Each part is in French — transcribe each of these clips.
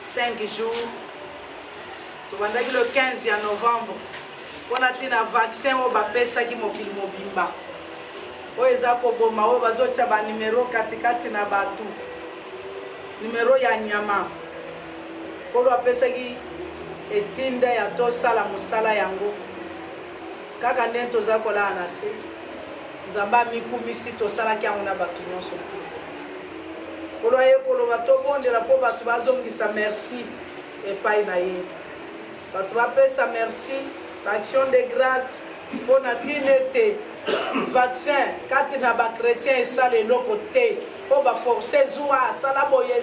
5 jours. Tobandaki le 15 ya novembre. On a tina vaccin au bapesa ki mokili mobimba. O eza koboma o bazotia ba numéro katikati na batu. Numéro ya nyama. Kolo apesa ki etinda ya to sala musala yango. Kaka nento za kola anase. Nzamba mikumisi to sala ki amuna batu nyonso. Kolo aye kolo bato bonde la po batu bazongisa merci epai na ye. Batu bapesa merci, action de grâce pour na tinete vaccin kati na ba chrétien esala eloko te po ba forcer zuwa sala boye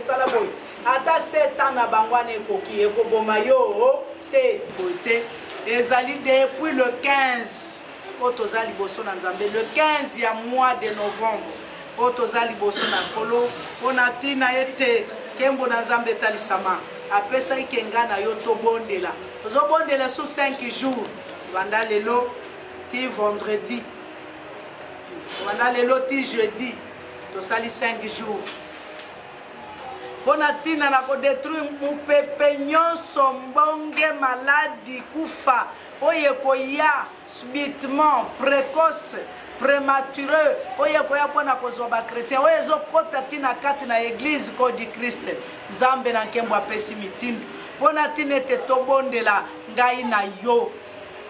ata 7 ans na bangwana ekoki ekoboma yo te bote ezali depuis le 15 po toza liboso na Nzambe le 15 ya mois de novembre po toza liboso na Nkolo po na tina ete kembo na Nzambe etalisama apesa ikenga na yo tobondela tozobondela sous 5 jours banda lelo ti vendredi banda lelo ti jeudi tosali 5 jours pona tina na kodétruire mupepe nyonso mbonge maladi kufa oye koya subitement précoce prématureux oye koya pona kozwa ba chrétien oye ezokota tina kati na église kodi Christ Nzambe na nkembo apesi mitindu pona tina ete tobondela ngai na yo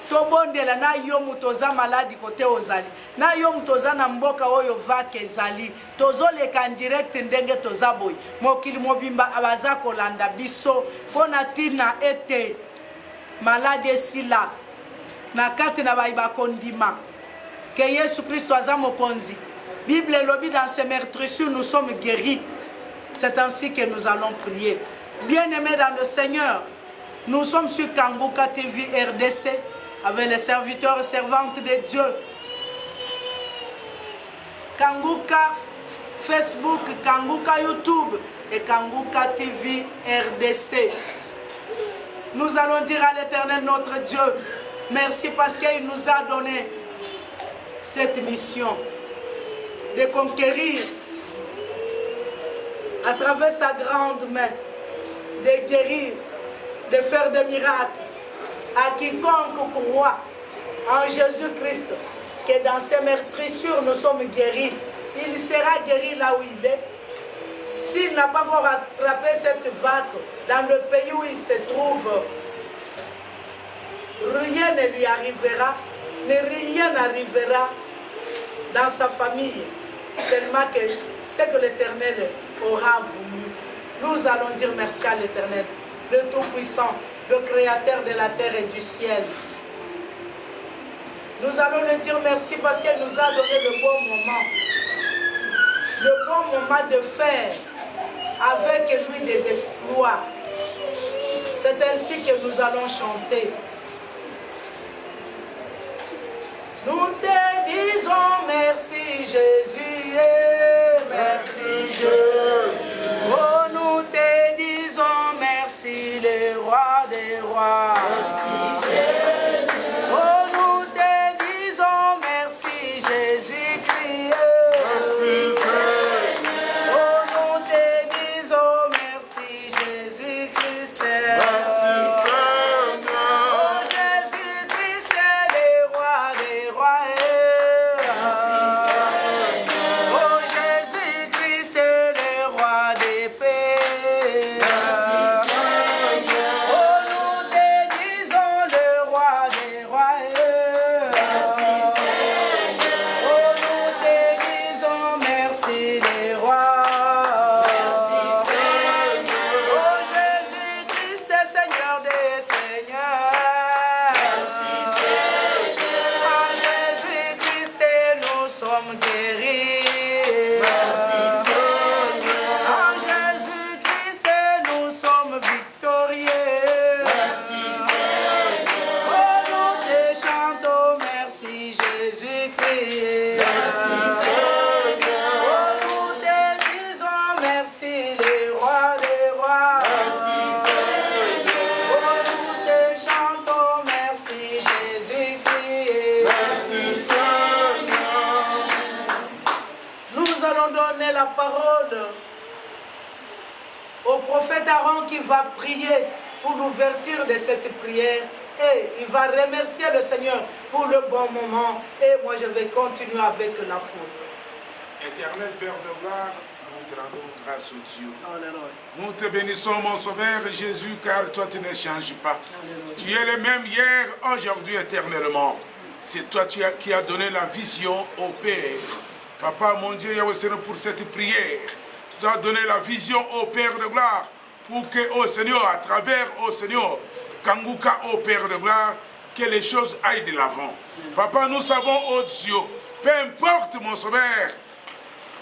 tobondela na yo mutoza maladi kote ozali na yo mutoza na mboka oyo vake ezali tozoleka en direct ndenge toza boy mokili mobimba abaza kolanda biso pona tina ete maladi esila na kati na bayiba kondima que Jésus Christ aza mokonzi. Bible lobi dans ces meurtrissures nous sommes guéris. C'est ainsi que nous allons prier. Bien-aimés dans le Seigneur, nous sommes sur Kanguka TV RDC avec les serviteurs et servantes de Dieu. Kanguka Facebook, Kanguka YouTube et Kanguka TV RDC. Nous allons dire à l'Éternel notre Dieu, merci parce qu'il nous a donné cette mission de conquérir à travers sa grande main, de guérir, de faire des miracles à quiconque croit en Jésus-Christ, que dans ses meurtrissures nous sommes guéris. Il sera guéri là où il est. S'il n'a pas encore attrapé cette vague dans le pays où il se trouve, rien ne lui arrivera, mais rien n'arrivera dans sa famille, seulement que ce que l'Éternel aura voulu. Nous allons dire merci à l'Éternel, le Tout-Puissant, le Créateur de la terre et du ciel. Nous allons lui dire merci parce qu'il nous a donné le bon moment de faire avec lui des exploits. C'est ainsi que nous allons chanter. Nous te disons merci Jésus, merci Jésus. Oh, nous te disons merci le roi des rois. Merci Jésus. Oh, nous te disons merci Jésus-Christ. Merci Seigneur. Oh, nous te disons merci Jésus-Christ. Merci Seigneur. Oh, Jésus-Christ est le roi des rois. Merci Seigneur. Oh, Jésus-Christ est le roi des paix. Merci Seigneur. Oh, nous te disons le roi des rois. Merci Seigneur. Oh, nous te disons merci les rois. Merci Seigneur. Oh, Jésus-Christ, c'est Aaron qui va prier pour l'ouverture de cette prière. Et il va remercier le Seigneur pour le bon moment. Et moi, je vais continuer avec la foule. Éternel Père de gloire, nous te rendons grâce au Dieu. Alléluia. Nous te bénissons, mon Sauveur Jésus, car toi tu ne changes pas. Alléluia. Tu es le même hier, aujourd'hui, éternellement. C'est toi qui as donné la vision au Père. Papa, mon Dieu, Yahweh Seigneur, pour cette prière. Tu as donné la vision au Père de gloire. Pour que, oh Seigneur, à travers, oh Seigneur, Kanguka, oh Père de gloire, que les choses aillent de l'avant. Papa, nous savons, oh Dieu, peu importe, mon Sauveur,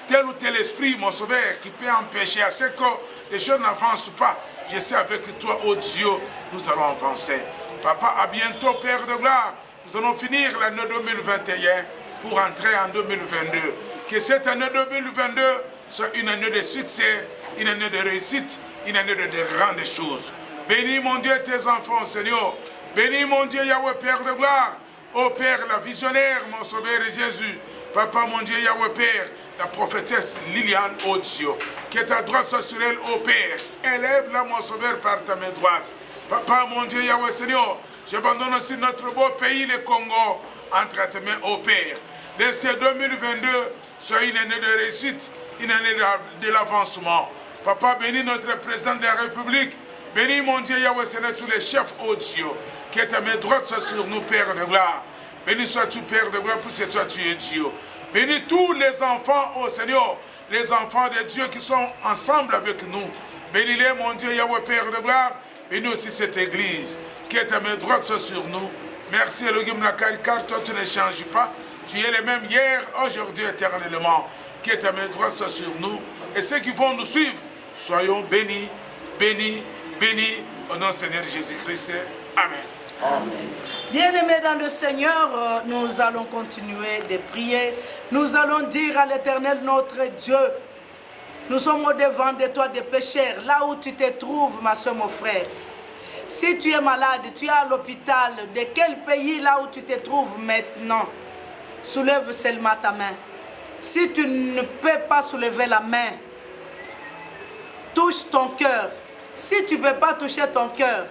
tel ou tel esprit, mon Sauveur, qui peut empêcher à ce que les choses n'avancent pas. Je sais avec toi, oh Dieu, nous allons avancer. Papa, à bientôt, Père de gloire. Nous allons finir l'année 2021 pour entrer en 2022. Que cette année 2022 soit une année de succès, une année de réussite, une année de grandes choses. Bénis, mon Dieu, tes enfants, Seigneur. Bénis, mon Dieu, Yahweh, Père de gloire. Ô Père, la visionnaire, mon Sauveur Jésus. Papa, mon Dieu, Yahweh, Père, la prophétesse Liliane, ô Dieu. Que ta droite soit sur elle, ô Père. Élève-la, mon Sauveur, par ta main droite. Papa, mon Dieu, Yahweh, Seigneur, j'abandonne aussi notre beau pays, le Congo, entre tes mains, ô Père. Laisse que 2022 soit une année de réussite, une année de l'avancement. Papa, bénis notre président de la République. Bénis, mon Dieu, Yahweh, Seigneur, tous les chefs, ô Dieu. Que ta main droite soit sur nous, Père de gloire. Bénis sois-tu, Père de gloire, puisque toi, tu es Dieu. Bénis tous les enfants, ô Seigneur, les enfants de Dieu qui sont ensemble avec nous. Bénis-les, mon Dieu, Yahweh, Père de gloire. Bénis aussi cette église. Que ta main droite soit sur nous. Merci, Elohim Lakari, car toi, tu ne changes pas. Tu es le même hier, aujourd'hui, éternellement. Que ta main droite soit sur nous. Et ceux qui vont nous suivre, soyons bénis, bénis, bénis, au nom du Seigneur Jésus-Christ. Amen. Amen. Bien-aimés dans le Seigneur, nous allons continuer de prier. Nous allons dire à l'Éternel, notre Dieu, nous sommes au-devant de toi des pécheurs, là où tu te trouves, ma soeur, mon frère. Si tu es malade, tu es à l'hôpital, de quel pays là où tu te trouves maintenant, soulève seulement ta main. Si tu ne peux pas soulever la main, touche ton cœur. Si tu ne peux pas toucher ton cœur,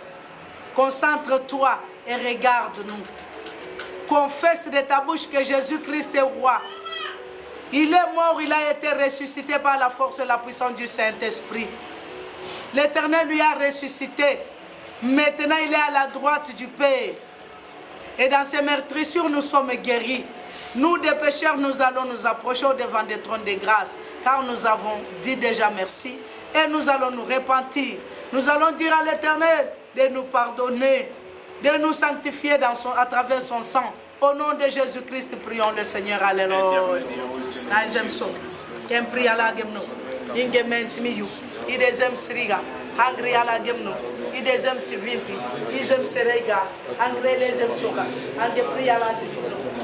concentre-toi et regarde-nous. Confesse de ta bouche que Jésus-Christ est roi. Il est mort, il a été ressuscité par la force et la puissance du Saint-Esprit. L'Éternel lui a ressuscité. Maintenant, il est à la droite du Père. Et dans ces meurtrissures, nous sommes guéris. Nous, des pécheurs, nous allons nous approcher devant des trônes de grâce, car nous avons dit déjà merci. Et nous allons nous repentir. Nous allons dire à l'Éternel de nous pardonner, de nous sanctifier à travers son sang. Au nom de Jésus-Christ, prions le Seigneur. Alléluia. Hangri ala gemno, idezem sivinti, izem serega, angre lezem soka, ange priya la zizo,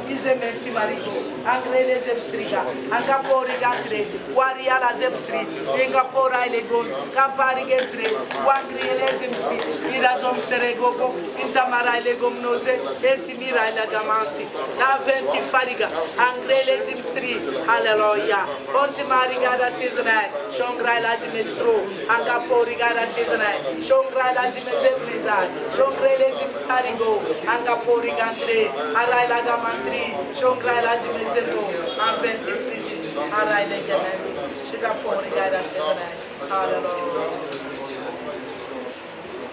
izem enti marigo, angre lezem sriga, anga pori gatre, wari ala zem sri, inga pora ilegon, kampari gentre, wangri lezem si, idazom seregogo, intamara ilegom noze, enti mira ilagamanti, la venti fariga, angre lezem stri, hallelujah, onti mariga da seasonai, shongra la zimestro, anga pori gada seasonai, shongra la zimezemlizai, shongra la zimstarigo, anga pori gantre, arai la gamantri, shongra la zimezemlo, aventi frizis, arai le gementi, shiga pori gada seasonai, hallelujah.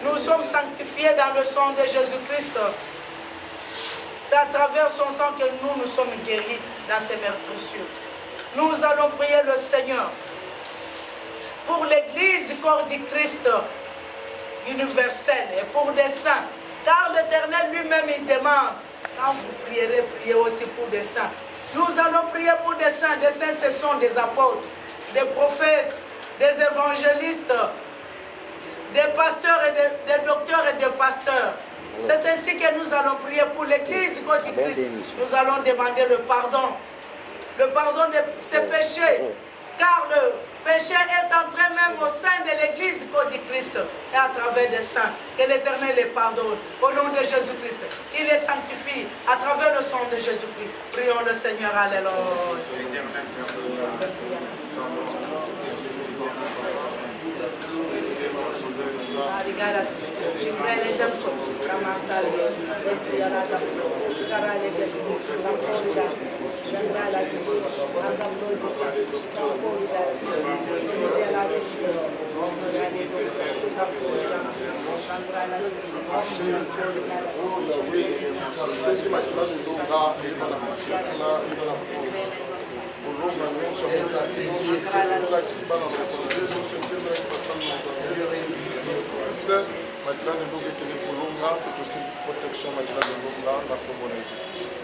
Nous sommes sanctifiés dans le sang de Jésus-Christ. C'est à travers son sang que nous sommes guéris dans ces meurtrissures. Nous allons prier le Seigneur pour l'Église corps du Christ universelle et pour des saints. Car l'Éternel lui-même, il demande, quand vous prierez, priez aussi pour des saints. Nous allons prier pour des saints. Des saints, ce sont des apôtres, des prophètes, des évangélistes, des pasteurs et des docteurs et des pasteurs. C'est ainsi que nous allons prier pour l'Église corps du Christ. Nous allons demander le pardon de ses péchés. Car le péché est entré même au sein de l'Église corps du Christ et à travers des saints. Que l'Éternel les pardonne au nom de Jésus-Christ. Qu'il les sanctifie à travers le sang de Jésus-Christ. Prions le Seigneur. Alléluia.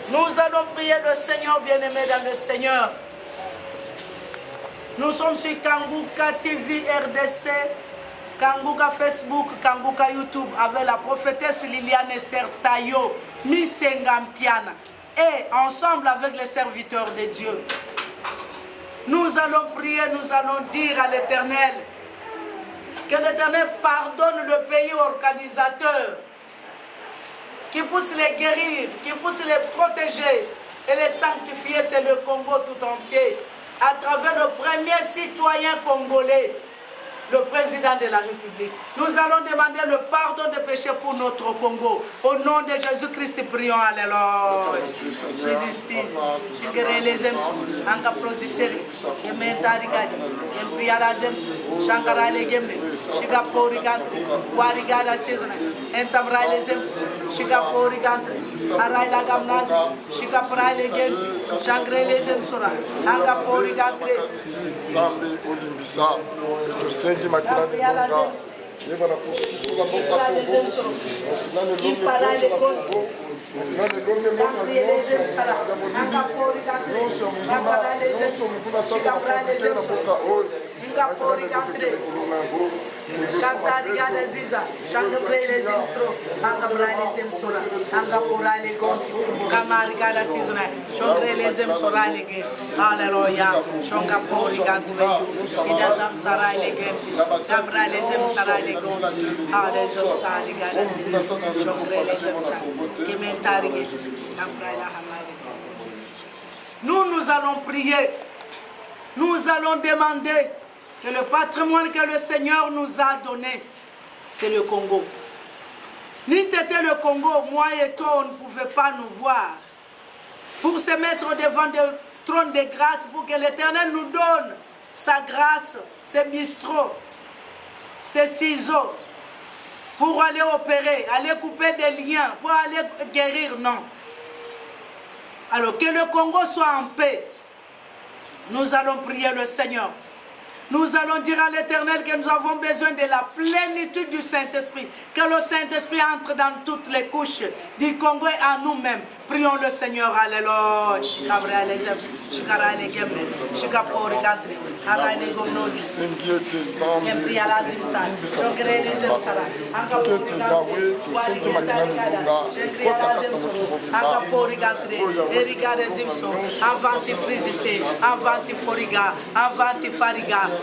Nous allons prier le Seigneur, bien-aimé dans le Seigneur. Nous sommes sur Kanguka TV RDC, Kanguka Facebook, Kanguka YouTube, avec la prophétesse Liliane Esther Tayo, Misengampiana, et ensemble avec les serviteurs de Dieu. Nous allons prier, nous allons dire à l'Éternel que l'Éternel pardonne le pays organisateur, qui puisse les guérir, qui puisse les protéger et les sanctifier. C'est le Congo tout entier, à travers le premier citoyen congolais, le président de la République. Nous allons demander le pardon des péchés pour notre Congo. Au nom de Jésus-Christ, prions. Alléluia. Nous allons prier, nous allons demander que le patrimoine que le Seigneur nous a donné, c'est le Congo. N'était le Congo, moi et toi, on ne pouvait pas nous voir. Pour se mettre devant le trône de grâce, pour que l'Éternel nous donne sa grâce, ses bistrots, ses ciseaux, pour aller opérer, aller couper des liens, pour aller guérir, non. Alors que le Congo soit en paix. Nous allons prier le Seigneur. Nous allons dire à l'Éternel que nous avons besoin de la plénitude du Saint-Esprit. Que le Saint-Esprit entre dans toutes les couches du Congo et à nous-mêmes. Prions le Seigneur. Alléluia.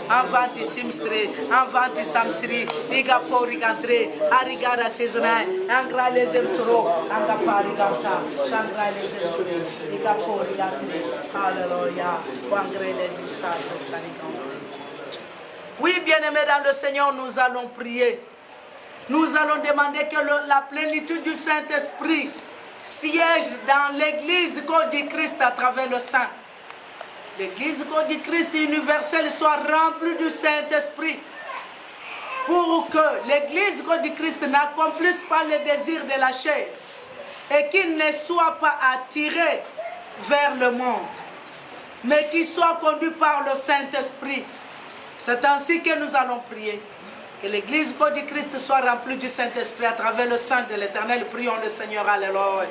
Avanti simstre, avanti samsri, diga pori gantre, arigada seasonai, angra les emsoro, anga pari ganta, changra les emsoro, diga pori gantre, alléluia, wangre les imsal, restani gantre. Oui, bien-aimés dans le Seigneur, nous allons prier. Nous allons demander que la plénitude du Saint-Esprit siège dans l'église corps du Christ à travers le sang. L'église corps du Christ universel soit remplie du Saint-Esprit pour que l'église corps du Christ n'accomplisse pas les désirs de la chair et qu'il ne soit pas attiré vers le monde, mais qu'il soit conduit par le Saint-Esprit. C'est ainsi que nous allons prier. Que l'église corps du Christ soit remplie du Saint-Esprit à travers le sang de l'Éternel. Prions le Seigneur. Alléluia.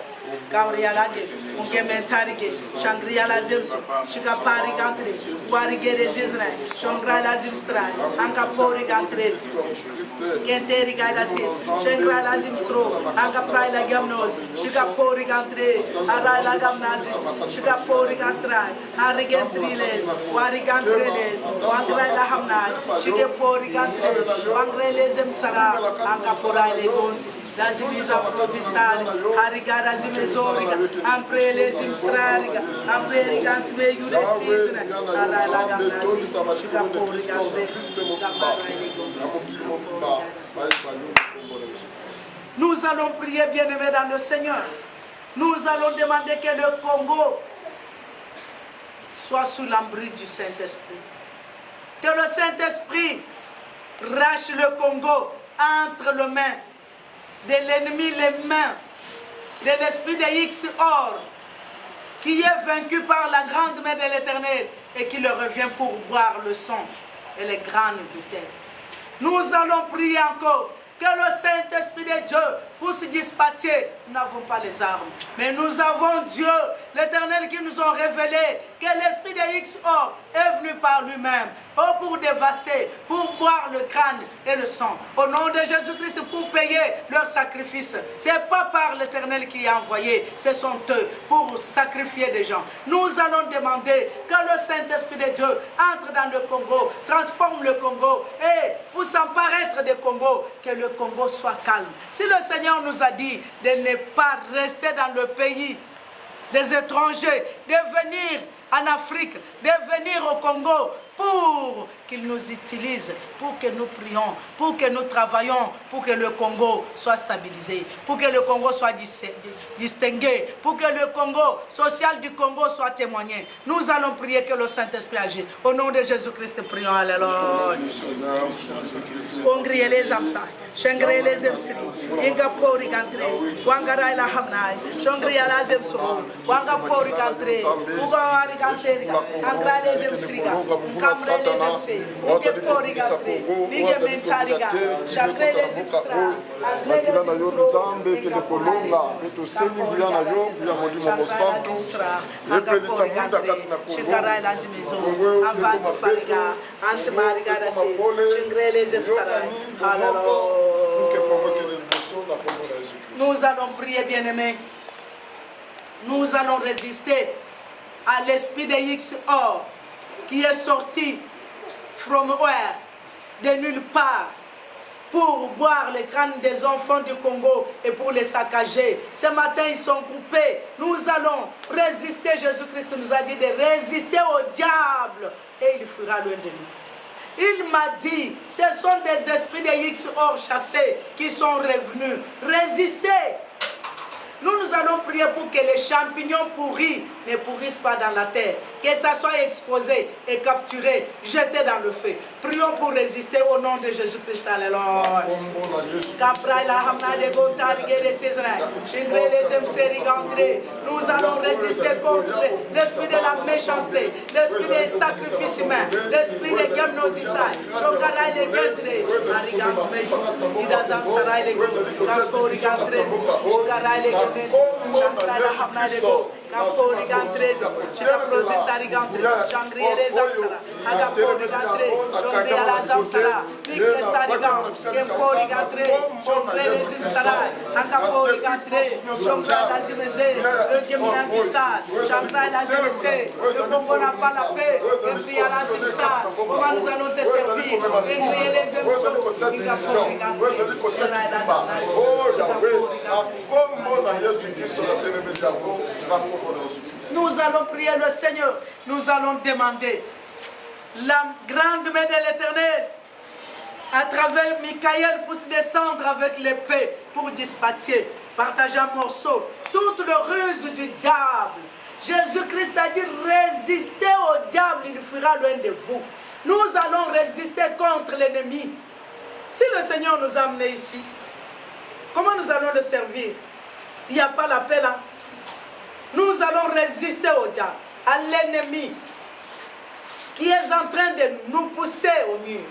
Angrelezem sara anga porai legonti lazimiza afrodisari arigada zimezoriga amprelezim strariga ampreliga antme yudestisna aralaga nasi shika poriga Nous allons prier, bien-aimés dans le Seigneur. Nous allons demander que le Congo soit sous l'abri du Saint-Esprit. Que le Saint-Esprit rache le Congo entre les mains de l'ennemi, les mains de l'esprit de X-Or, qui est vaincu par la grande main de l'Éternel et qui le revient pour boire le sang et les graines de tête. Nous allons prier encore que le Saint-Esprit de Dieu puisse dispatcher. Nous n'avons pas les armes, mais nous avons Dieu, l'Éternel, qui nous a révélé que l'esprit de X-Or est venu par lui-même pour dévaster, pour boire le crâne et le sang. Au nom de Jésus-Christ, pour payer leur sacrifice. Ce n'est pas par l'Éternel qui a envoyé, ce sont eux pour sacrifier des gens. Nous allons demander que le Saint-Esprit de Dieu entre dans le Congo, transforme le Congo et pour s'emparaître du Congo, que le Congo soit calme. Si le Seigneur nous a dit de ne pas rester dans le pays des étrangers, de venir en Afrique, de venir au Congo pour qu'il nous utilise, pour que nous prions, pour que nous travaillons, pour que le Congo soit stabilisé, pour que le Congo soit distingué, pour que le Congo, social du Congo soit témoigné. Nous allons prier que le Saint-Esprit agisse. Au nom de Jésus-Christ, prions. Alléluia. Ongrie les amsai, shengre les emsri, ingapori gantre, wangara la hamnai, shongri ala zemso, wangapori gantre, ugawari gantre, angra les emsri, kamre les emsri, ingapori gantre, nige mentariga, shakre les extra, andre les shikara la zimezo, avanti fariga, antimariga da se, shengre les emsara. Nous allons prier, bien-aimés. Nous allons résister à l'esprit de X-Or qui est sorti from where, de nulle part, pour boire les crânes des enfants du Congo et pour les saccager. Ce matin, ils sont coupés. Nous allons résister. Jésus-Christ nous a dit de résister au diable et il fuira loin de nous. Il m'a dit, ce sont des esprits de X-Or chassés qui sont revenus. Résistez. Nous allons prier pour que les champignons pourris ne pourrissent pas dans la terre. Que ça soit exposé et capturé, jeté dans le feu. Prions pour résister au nom de Jésus-Christ. Alléluia. Nous allons résister contre l'esprit de la méchanceté, l'esprit des sacrifices humains, l'esprit de Gamnosisa. Campori gantrese, c'era processare gantre, Giangriere Zamsara, Agapori gantre, Giangriere Zamsara, Nicche Starigan, Campori gantre, Giangriere Zimsara, Agapori gantre, Giangriere Zimese, Eugenia Zissa, Giangriere Zimese, le Congo n'a pas la paix, Gabriela Zimsa, comment nous allons te servir, Gabriele Zimso, Agapori gantre, nous allons prier le Seigneur. Nous allons demander la grande main de l'Éternel à travers Michael pour se descendre avec l'épée pour dispatcher, partager un morceau toute le ruse du diable. Jésus-Christ a dit résistez au diable, il fuira loin de vous. Nous allons résister contre l'ennemi. Si le Seigneur nous a amenés ici, comment nous allons le servir? Il n'y a pas la paix là. Nous allons résister au diable, à l'ennemi qui est en train de nous pousser au mur.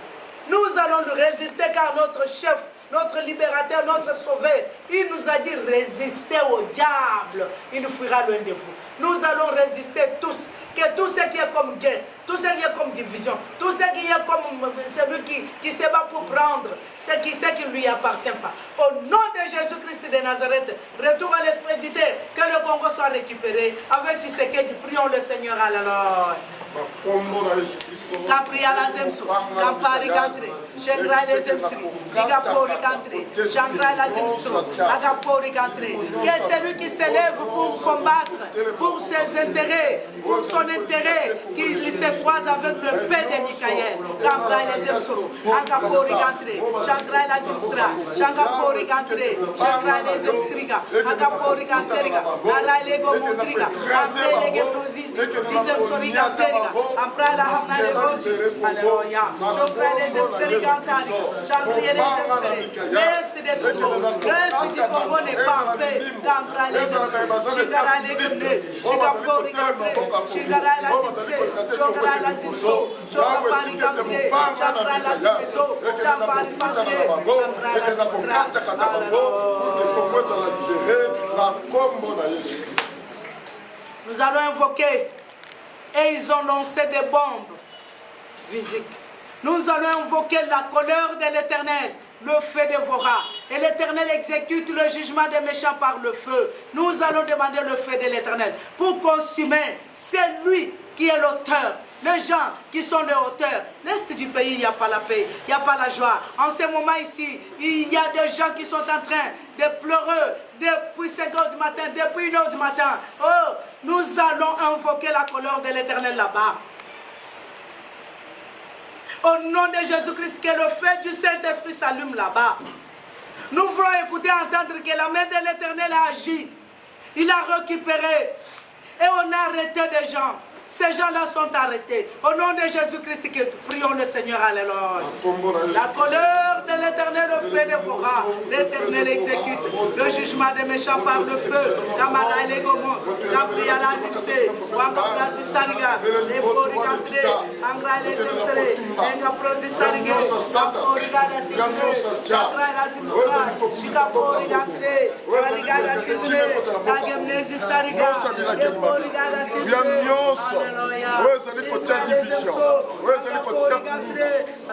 Nous allons le résister car notre chef, notre libérateur, notre sauveur, il nous a dit résistez au diable, il fuira loin de vous. Nous allons résister tous, que tout ce qui est comme guerre, tout ce qui est comme division, tout ce qui est comme celui qui se bat pour prendre ce qui ne lui appartient pas. Au nom de Jésus-Christ de Nazareth, retour à l'esprit du terre, que le Congo soit récupéré. Avec Tshisekedi, prions le Seigneur. Alléluia. Capria la zemso, Campari Gantre, Chengra les Zemsri, Ligapori Gantre, Chandra la Zimstro, Agapori Gantré. Que celui qui s'élève pour combattre, pour ses intérêts, pour son intérêt, qu'il se croise avec le paix de Michael. Chandra la Zimstro, Agapori Gantré, Chandra la Zimstra, Agapori Gantré, Chandra la Zimstriga, Agapori Gantriga, Aralego Montriga, Amrelege Prozis, Zimsoriga Teriga, Amprala Hamnalego, Alléluia. Chandra la Zimstriga Antariga, Chandra la Zimstriga. L'Est de Congo, l'Est du Congo n'est pas en paix. Chandra la Zimstriga, Chigara la Zimne, Chigapori Gantré, Chigara la Zimse, Chogara la Zimso, Chogapari Gantré, Chandra la Zimso, Chambari Gantré, Chandra la Zimstra. Nous allons invoquer et ils ont lancé des bombes physiques. Nous allons invoquer la colère de l'Éternel, le feu dévorera. Et l'Éternel exécute le jugement des méchants par le feu. Nous allons demander le feu de l'Éternel pour consumer. C'est lui qui est l'auteur. Les gens qui sont les auteurs. L'Est du pays, il n'y a pas la paix, il n'y a pas la joie. En ce moment ici, il y a des gens qui sont en train de pleurer depuis 5 heures du matin, depuis 1 heure du matin. Oh, nous allons invoquer la colère de l'Éternel là-bas. Au nom de Jésus-Christ, que le feu du Saint-Esprit s'allume là-bas. Nous voulons écouter, entendre que la main de l'Éternel a agi. Il a récupéré. Et on a arrêté des gens. Ces gens-là sont arrêtés. Au nom de Jésus-Christ, que prions le Seigneur. Alléluia. La colère de l'Éternel, le feu dévorera. L'Éternel exécute le jugement des méchants par le feu. Kamara et les Gomons, Gabriel Azimse, Wangabra Sariga, les Borigantré, Angra les Zimsere, Engapro Sariga, Origa Azimse, Chakra Azimsra, Chikaporigantré, Origa Azimse, Nagemnezi Sariga, Origa Azimse. Wezali kotia division, wezali kotia kuna,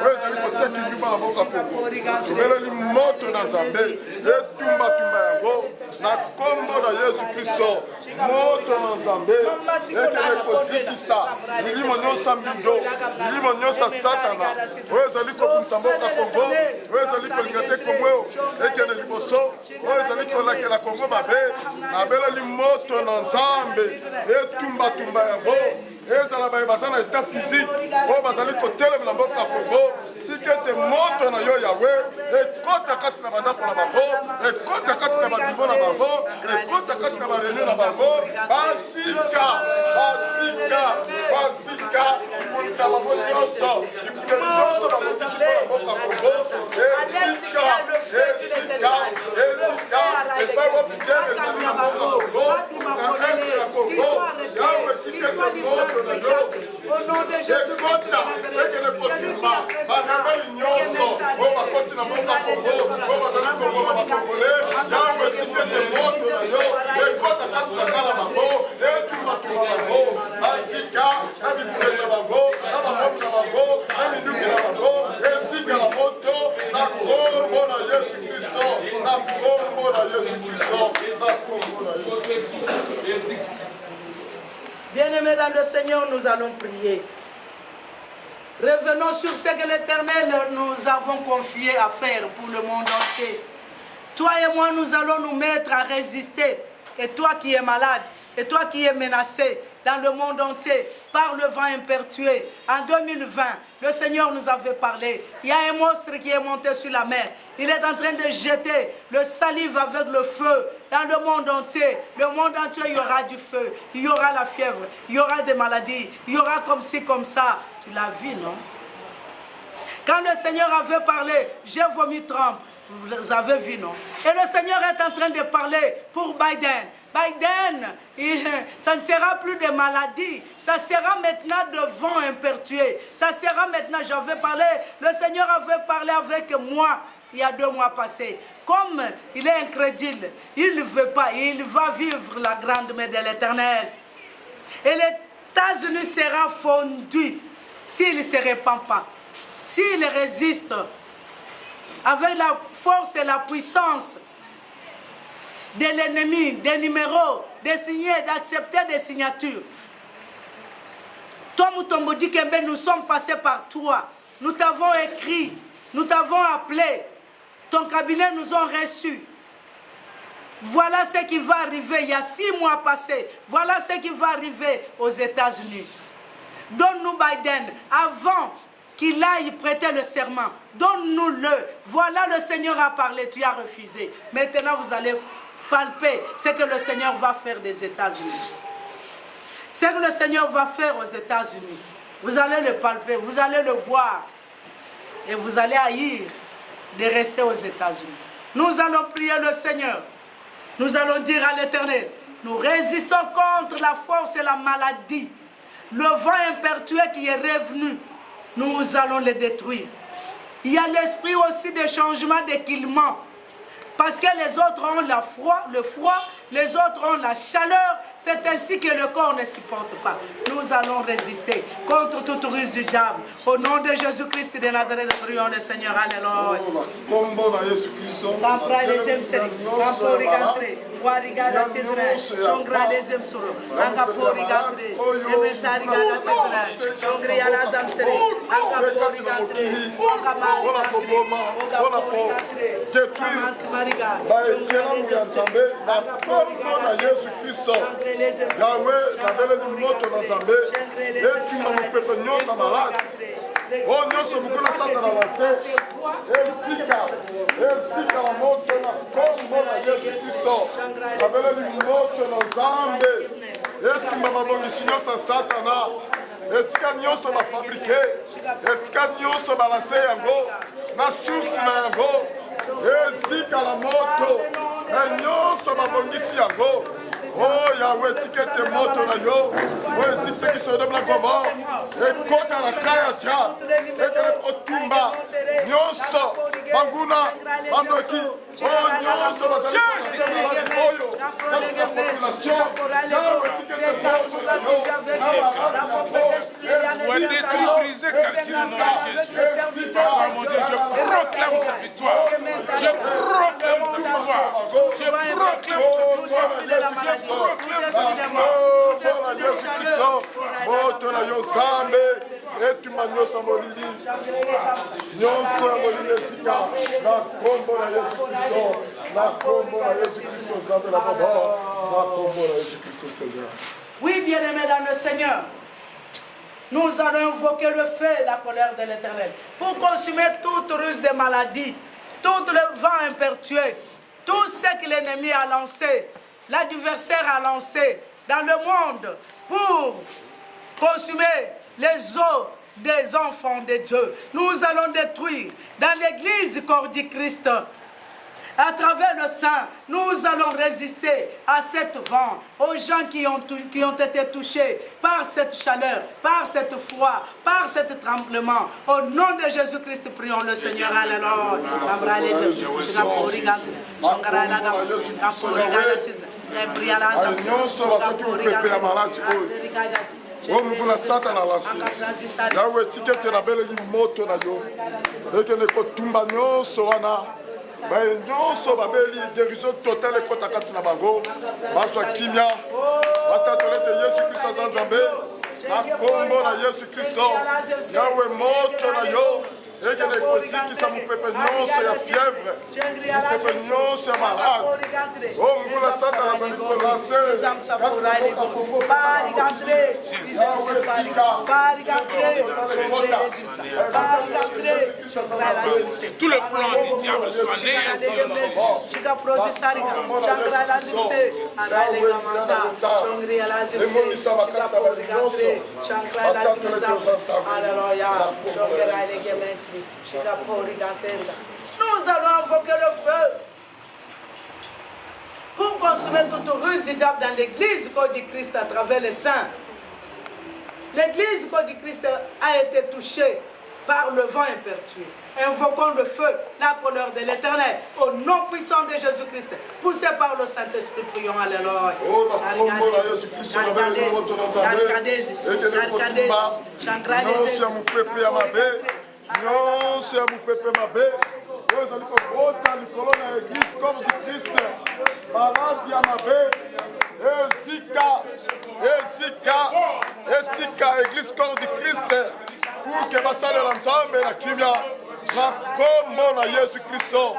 wezali kotia kinyuma na boka Kongo. Tubeleli moto na Nzambe, etumba tumba yango na kombo na Yesu Kristo. Moto na Nzambe, ekele kozikisa, milimo nyonso mbindo, milimo nyonso Satana. Wezali kobumisa mboka Kongo, wezali kolinga te Kongo, ekele liboso, wezali kolakela Kongo mabe, abeleli moto na Nzambe, etumba tumba yango. Ezala baye bazana état physique, o bazali kotelema na mboka Kongo, tikete moto na yo Yawe, ekota kati na bandako na bango, ekota kati na baniveau na bango, ekota kati na bareunion na bango, basika, ikunda bango nyonso, ikunda nyonso na mosisi na mboka Kongo, esika, epai wapigele ezali na mboka Kongo, na reste ya Kongo, Yawe tikete moto. Au nom de Jésus, bien-aimés dans le Seigneur, nous allons prier. Revenons sur ce que l'Éternel nous avons confié à faire pour le monde entier. Toi et moi, nous allons nous mettre à résister. Et toi qui es malade, et toi qui es menacé dans le monde entier par le vent impétueux, en 2020, le Seigneur nous avait parlé. Il y a un monstre qui est monté sur la mer. Il est en train de jeter le salive avec le feu dans le monde entier. Le monde entier, il y aura du feu, il y aura la fièvre, il y aura des maladies, il y aura comme ci, comme ça. Tu l'as vu, non? Quand le Seigneur avait parlé, j'ai vomi Trump. Vous avez vu, non? Et le Seigneur est en train de parler pour Biden. Biden, ça ne sera plus de maladies, ça sera maintenant de vent impétueux. Ça sera maintenant, j'avais parlé, le Seigneur avait parlé avec moi il y a 2 mois passés. Comme il est incrédule, il ne veut pas, il va vivre la grande main de l'Éternel. Et les États-Unis sera fondu s'il ne se répand pas, s'il résiste avec la force et la puissance de l'ennemi, des numéros, des signés, d'accepter des signatures. Toi, Mutombo Dikembe, nous sommes passés par toi. Nous t'avons écrit, nous t'avons appelé. ton cabinet nous ont reçus. Voilà ce qui va arriver il y a 6 mois passés. Voilà ce qui va arriver aux États-Unis. Donne-nous Biden avant qu'il aille prêter le serment. Donne-nous-le. Voilà, le Seigneur a parlé, tu as refusé. Maintenant, vous allez palper ce que le Seigneur va faire des États-Unis. Ce que le Seigneur va faire aux États-Unis. Vous allez le palper, vous allez le voir. Et vous allez haïr de rester aux États-Unis. Nous allons prier le Seigneur. Nous allons dire à l'Éternel, nous résistons contre la force et la maladie. Le vent impétueux qui est revenu, nous allons le détruire. Il y a l'esprit aussi de changement d'équilibre. Parce que les autres ont le froid, les autres ont la chaleur. C'est ainsi que le corps ne supporte pas. Nous allons résister contre toute ruse du diable. Au nom de Jésus-Christ de Nazareth, prions le Seigneur. Alléluia. Oh, nyonso mukuna sata na wase esika la moto na kombo na Yesu Kristo abele ni moto na Nzambe etumba mabongisi nyonso satana esika nyonso bafabrike esika nyonso balase yango na source na yango esika la moto na nyonso babongisi yango. Oh Yahweh, tikete moto na yo. Oh esika ki so demla gobo e kota na kaya tia e kele otumba nyonso banguna bandoki oh nyonso bazali oyo na population Yahweh tikete moto na yo. Sois détruit, brisé, cassé le nom de Jésus. Papa mon Dieu, je proclame ta victoire. Je proclame ta victoire. Je proclame ta victoire. Moto na yo Nzambe etuma nyonso molili nyonso ya molili esika na kombo na Yesu Kristo na kombo na Yesu Kristo Nzambe na baba na kombo na Yesu Kristo Seigneur. Oui, bien-aimés dans le Seigneur, nous allons invoquer le feu et la colère de l'Éternel pour consumer toute ruse de maladie, tout le vent impétueux, tout ce que l'ennemi a lancé, l'adversaire a lancé dans le monde pour consumer les os des enfants de Dieu. Nous allons détruire dans l'église corps du Christ. À travers le sang, nous allons résister à cet vent, aux gens qui ont été touchés par cette chaleur, par cette froid, par ce tremblement. Au nom de Jésus-Christ, prions le Seigneur. Alléluia. Oh mukuna sata na lasi Yahweh tikete na bele ni moto na yo ekene kotumba nyonso wana baye nyonso babeli guérison totale kota kati na bango bazwa kimia batatolete Yesu Kristo za Nzambe na kombo na Yesu Kristo Yahweh moto na yo ekene kotikisa mupepe nyonso ya fièvre mupepe nyonso ya malade oh mukuna sata na zali kolase tout le plan du diable soit néanti au nom de Nous allons invoquer le feu pour consumer toute ruse du diable dans l'église corps du Christ à travers les saints. L'église corps du Christ a été touchée par le vent impétueux. Invoquons le feu, la colère de l'Éternel, au nom puissant de Jésus-Christ, poussé par le Saint-Esprit, prions. Alléluia. nyonso ya mupepe mabe oyo ezali kokota likolo na eglise comme du Christ maladi ya mabe etika eglise comme du Christ pour ke basalela Nzambe na kimia na kombo na Yesu Kristo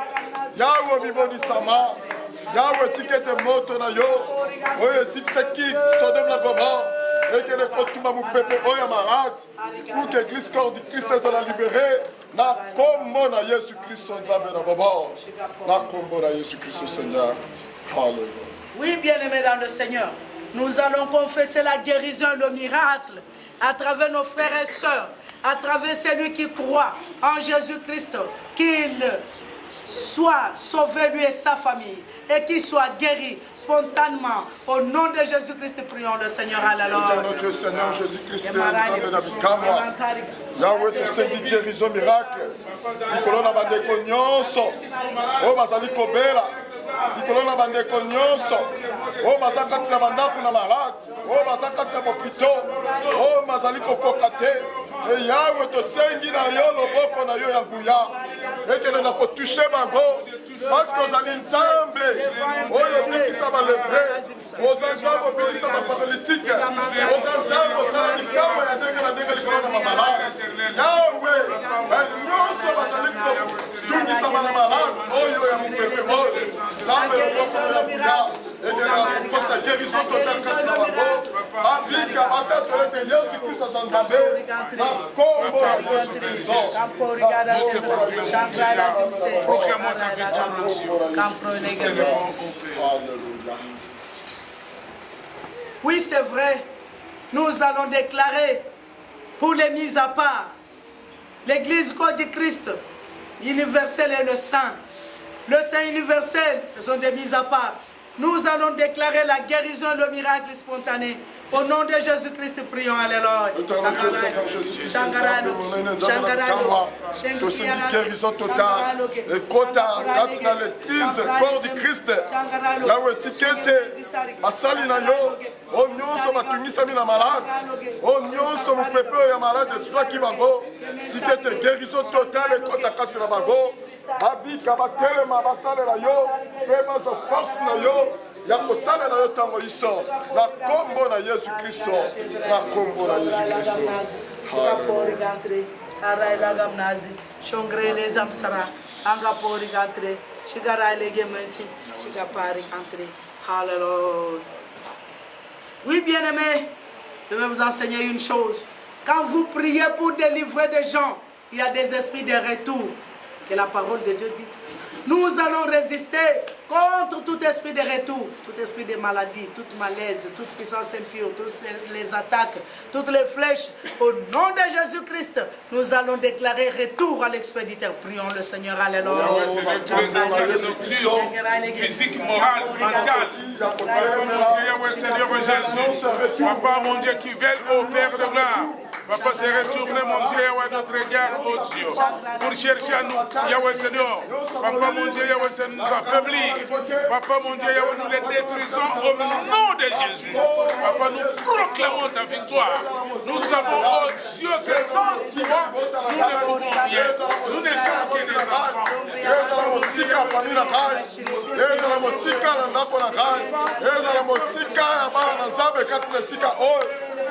yawe bibonisama yawe tikete moto na yo oyo esikisaki Sodome na Gomorrhe ekele kotuma mopepe oyo malade pour que l'église corps du Christ ezala libéré na kombo na Yesu Kristo nzambe na bobo na kombo na Yesu Kristo Seigneur. Alléluia. Oui, bien-aimés dans le Seigneur, nous allons confesser la guérison et le miracle à travers nos frères et sœurs, à travers celui qui croit en Jésus-Christ, qu'il soit sauvé lui et sa famille et qu'il soit guéri spontanément. Au nom de Jésus-Christ, prions le Seigneur. Alléluia. Notre Seigneur Jésus-Christ, nzambe na bikamwa yawe tosengi guérison miracle likolo na bandeko nyonso oyo bazali kobela likolo na bandeko nyonso oyo baza kati na bandako na malade oyo baza kati na bopito oyo bazali kokoka te e yawe tosengi na yo loboko na yo ya nguya ekele na kotushe bango parce que ozali nzambe oyo obikisa balebre oza nzambe obikisa baparalytike oza nzambe osala likama ya ndenge na ndenge likolo na bamalade yawe nyonso bazali kotungisama na malade oyo ya mopepe oyo nzambe loboko na ya nguya ekele kosa guérison totale kati na bango abika batatolete Yesu Kristo aza nzambe na kombo ya Yesu Kristo. Proclamons ta victoire en Dieu. Oui, c'est vrai. Nous allons déclarer pour les mises à part l'Église corps du Christ universel et le Saint. Le Saint universel, ce sont des mises à part. Nous allons déclarer la guérison et le miracle spontané. Au nom de Jésus-Christ, prions. Alléluia. Tosengi guérison totale ekota kati na l'église corps du Christ yawe tikete basali na yo oyo nyonso batungisami na malade oyo nyonso mopepe oyo ya malade eswaki bango tikete guérison totale ekota kati na bango babika batelema basalela yo mpe bazwa force na yo ya kosalela yo ntango iso na kombo na Yesu Kristo na kombo na Yesu Kristo. Oui, bien-aimés, je vais vous enseigner une chose. Quand vous priez pour délivrer des gens, il y a des esprits de retour. Que la parole de Dieu dit. Nous allons résister contre tout esprit de retour, tout esprit de maladie, toute malaise, toute puissance impure, toutes les attaques, toutes les flèches. Au nom de Jésus-Christ, nous allons déclarer retour à l'expéditeur. Prions le Seigneur. Alléluia. Physique, morale, mentale. Seigneur Jésus, Papa mon Dieu qui veille au Père de gloire. Papa, c'est retourner, mon Dieu, Yahweh, notre regard, oh Dieu, pour chercher à nous, Yahweh Seigneur. Papa, mon Dieu, Yahweh Seigneur, nous affaiblir. Papa, mon Dieu, Yahweh, nous les détruisons au nom de Jésus. Papa, nous proclamons ta victoire. Nous savons, oh Dieu, que sans toi, nous ne pouvons rien. Nous ne sommes que des enfants.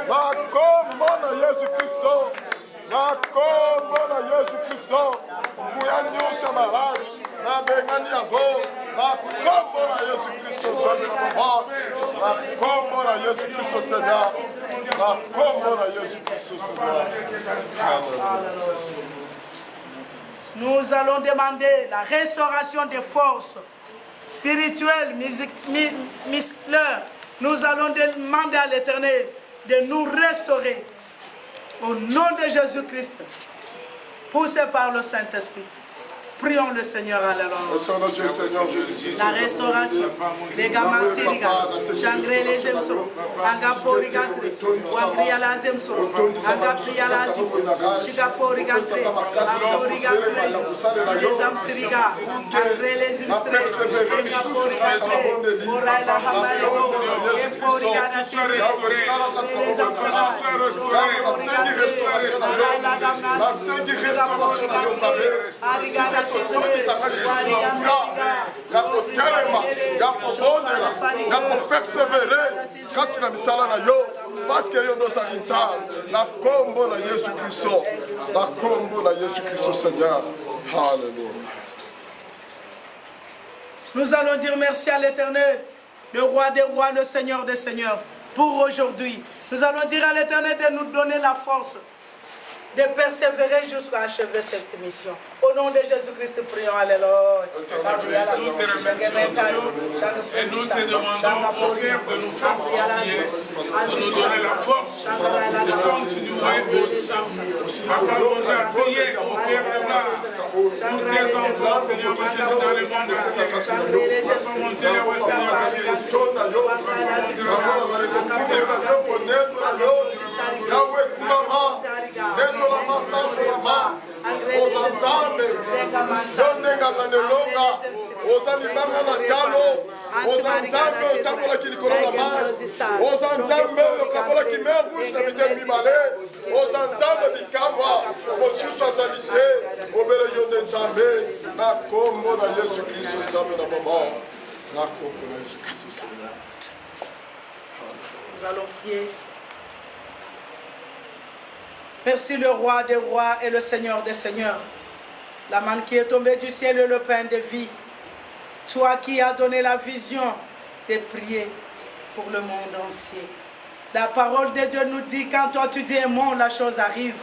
Na kombo na Yesu Kristo, na kombo na Yesu Kristo, nguya nyonso malade, na bengani yango, na kombo na Yesu Kristo, nzambe na baba, na kombo na Yesu Kristo Seigneur, na kombo na Yesu Kristo Seigneur. Nous allons demander la restauration des forces spirituelles, musculaires. Nous allons demander à l'Éternel de nous restaurer au nom de Jésus-Christ, poussé par le Saint-Esprit. Prions le Seigneur. La restauration, les gamantiriga, Changre les emso, Angaporigantre, Wangria la zemso, Angapria la zimso, Chigaporigantre, Angaporigantre, les amsiriga, Angre les imstre, Angaporigantre, Morai la Hamalego, Emporigana Sire, les amsara, Morai la Gamnas, Arigana ya kotelema ya kobondela ya kopersevere kati na misala na yo paske yo ndozali nzambe na kombo na Yesu Kristo, na kombo na Yesu Kristo Seigneur. Hallelujah. Nous allons dire merci à l'Éternel, le roi des rois, le Seigneur des seigneurs, pour aujourd'hui. Nous allons dire à l'Éternel de nous donner la force de persévérer jusqu'à achever cette mission. Au nom de Jésus-Christ, prions. Alléluia. Nous te remercions et nous te demandons au cœur de nous faire confier, de nous donner la force de continuer Papa, on t'a prié au Père pour tes enfants, Seigneur, Jésus, dans le monde entier. Papa, mon Dieu, Seigneur, Nous allons prier. Merci le roi des rois et le Seigneur des seigneurs. La manne qui est tombée du ciel et le pain de vie. Toi qui as donné la vision de prier pour le monde entier. La parole de Dieu nous dit, quand toi tu dis un mot, la chose arrive.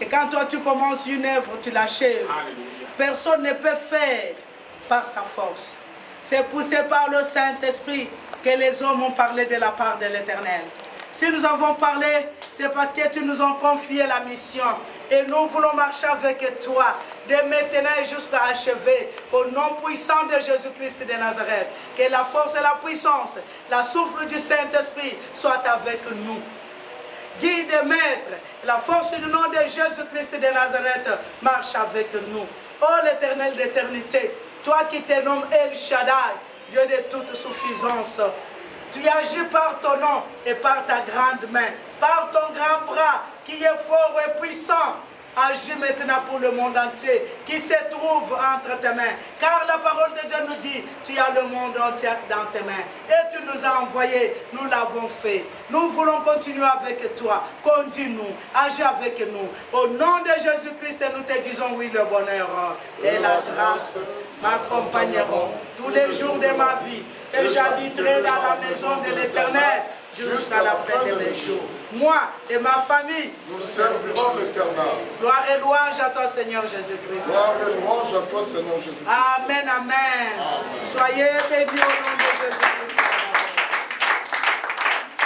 Et quand toi tu commences une œuvre, tu l'achèves. Personne ne peut faire par sa force. C'est poussé par le Saint-Esprit que les hommes ont parlé de la part de l'Éternel. Si nous avons parlé, c'est parce que tu nous as confié la mission. Et nous voulons marcher avec toi, de maintenant jusqu'à achever, au nom puissant de Jésus-Christ de Nazareth. Que la force et la puissance, la souffle du Saint-Esprit soient avec nous. Guide et maître, la force du nom de Jésus-Christ de Nazareth marche avec nous. Oh l'Éternel d'éternité, toi qui te nommes El Shaddai, Dieu de toute suffisance. Tu agis par ton nom et par ta grande main, par ton grand bras qui est fort et puissant. Agis maintenant pour le monde entier qui se trouve entre tes mains. Car la parole de Dieu nous dit, tu as le monde entier dans tes mains. Et tu nous as envoyés, nous l'avons fait. Nous voulons continuer avec toi. Conduis-nous, agis avec nous. Au nom de Jésus-Christ, nous te disons oui, le bonheur et la grâce m'accompagneront tous les jours de ma vie. Et j'habiterai dans la maison de l'Éternel jusqu'à la fin de mes jours. Moi et ma famille, nous servirons l'Éternel. Gloire et louange à toi, Seigneur Jésus-Christ. Gloire et louange à toi, Seigneur Jésus-Christ. Amen, amen. Soyez bénis au nom de Jésus-Christ.